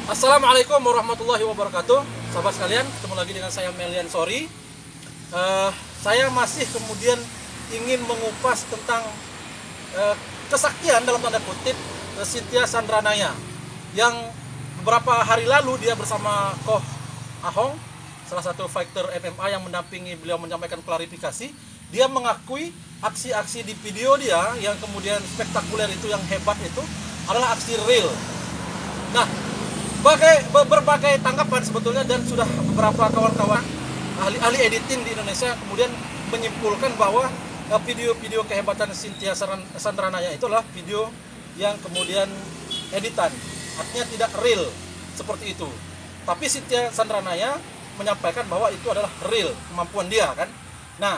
Assalamualaikum warahmatullahi wabarakatuh. Sahabat sekalian, ketemu lagi dengan saya Melian Sori. Saya masih kemudian ingin mengupas tentang kesaktian dalam tanda kutip Cynthia Sandranaya, yang beberapa hari lalu dia bersama Koh Ahong, salah satu fighter MMA yang mendampingi beliau menyampaikan klarifikasi. Dia mengakui aksi-aksi di video dia yang kemudian spektakuler itu, yang hebat itu adalah aksi real. Nah, berbagai tanggapan sebetulnya, dan sudah beberapa kawan-kawan ahli editing di Indonesia kemudian menyimpulkan bahwa video-video kehebatan Cynthia Sandranaya itu adalah video yang kemudian editan, artinya tidak real seperti itu. Tapi Cynthia Sandranaya menyampaikan bahwa itu adalah real kemampuan dia, kan. Nah,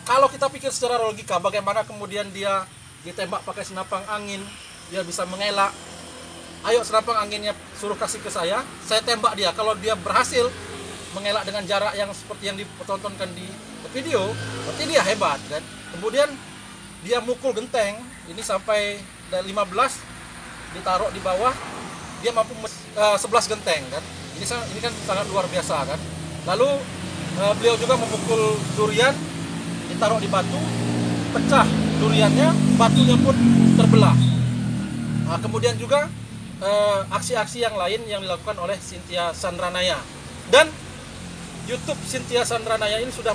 kalau kita pikir secara logika, bagaimana kemudian dia ditembak pakai senapang angin, dia bisa mengelak. Ayo senapang anginnya suruh kasih ke saya tembak dia. Kalau dia berhasil mengelak dengan jarak yang seperti yang ditontonkan di video, berarti dia hebat, kan. Kemudian dia mukul genteng ini sampai 15 ditaruh di bawah, dia mampu 11 genteng, kan. Ini kan sangat luar biasa, kan. Lalu beliau juga memukul durian, ditaruh di batu, pecah duriannya, batunya pun terbelah. Nah, kemudian juga aksi-aksi yang lain yang dilakukan oleh Cynthia Sandranaya. Dan YouTube Cynthia Sandranaya ini sudah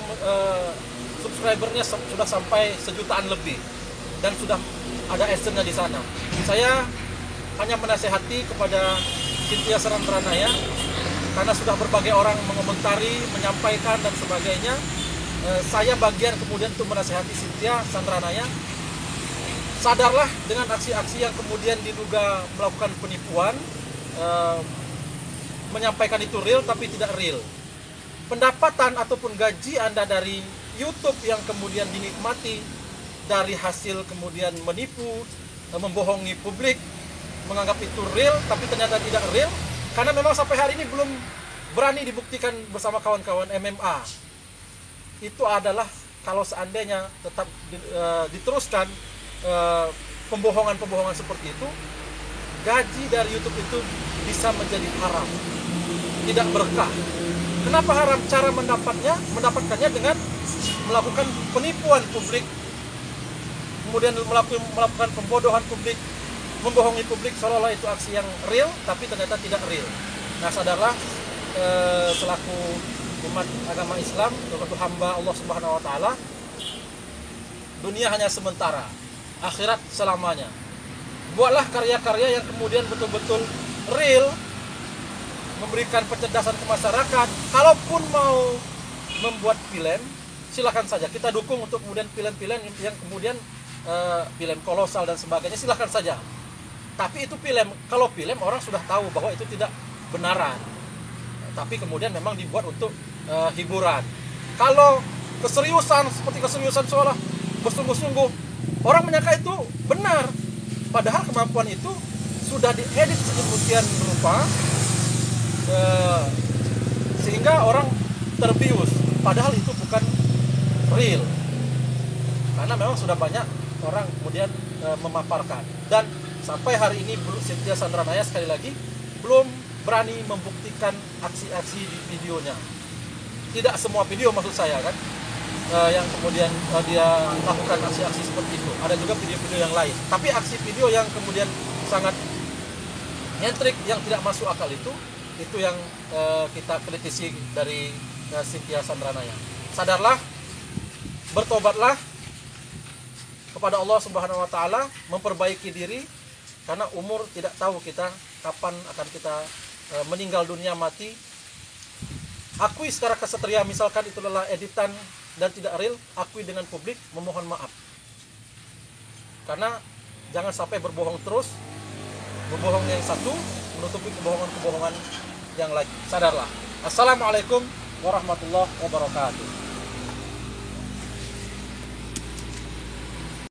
subscribernya sudah sampai 1 jutaan lebih, dan sudah ada adsense-nya di sana. Saya hanya menasehati kepada Cynthia Sandranaya, karena sudah berbagai orang mengomentari, menyampaikan dan sebagainya. Saya bagian kemudian untuk menasehati Cynthia Sandranaya. Sadarlah dengan aksi-aksi yang kemudian diduga melakukan penipuan, menyampaikan itu real tapi tidak real. Pendapatan ataupun gaji Anda dari YouTube yang kemudian dinikmati dari hasil kemudian menipu, membohongi publik, menganggap itu real tapi ternyata tidak real, karena memang sampai hari ini belum berani dibuktikan bersama kawan-kawan MMA. Itu adalah kalau seandainya tetap diteruskan pembohongan seperti itu, gaji dari YouTube itu bisa menjadi haram, tidak berkah. Kenapa haram? Cara mendapatkannya dengan melakukan penipuan publik, kemudian melakukan pembodohan publik, membohongi publik seolah-olah itu aksi yang real tapi ternyata tidak real. Nah, sadarlah selaku umat agama Islam, selaku hamba Allah Subhanahu wa taala, dunia hanya sementara, akhirat selamanya. Buatlah karya-karya yang kemudian betul-betul real, memberikan pencerdasan ke masyarakat. Kalaupun mau membuat film, silakan saja, kita dukung untuk kemudian film-film yang kemudian film kolosal dan sebagainya, silakan saja. Tapi itu film, kalau film orang sudah tahu bahwa itu tidak benaran, tapi kemudian memang dibuat untuk hiburan. Kalau keseriusan, seperti keseriusan seolah bersungguh-sungguh, orang menyangka itu benar, padahal kemampuan itu sudah diedit sedemikian rupa sehingga orang terbius, padahal itu bukan real. Karena memang sudah banyak orang kemudian memaparkan, dan sampai hari ini Cynthia Sandranaya sekali lagi belum berani membuktikan aksi-aksi di videonya. Tidak semua video, maksud saya, kan, yang kemudian dia lakukan aksi-aksi seperti itu. Ada juga video-video yang lain. Tapi aksi video yang kemudian sangat nyentrik, yang tidak masuk akal itu yang kita kritisi dari Cynthia Sandranaya. Sadarlah, bertobatlah kepada Allah Subhanahu wa taala, memperbaiki diri, karena umur tidak tahu kita kapan akan kita meninggal dunia, mati. Akui secara kesatria, misalkan itu adalah editan dan tidak real, akui dengan publik, memohon maaf. Karena jangan sampai berbohong terus, berbohong yang satu menutupi kebohongan-kebohongan yang lain. Sadarlah. Assalamualaikum warahmatullahi wabarakatuh.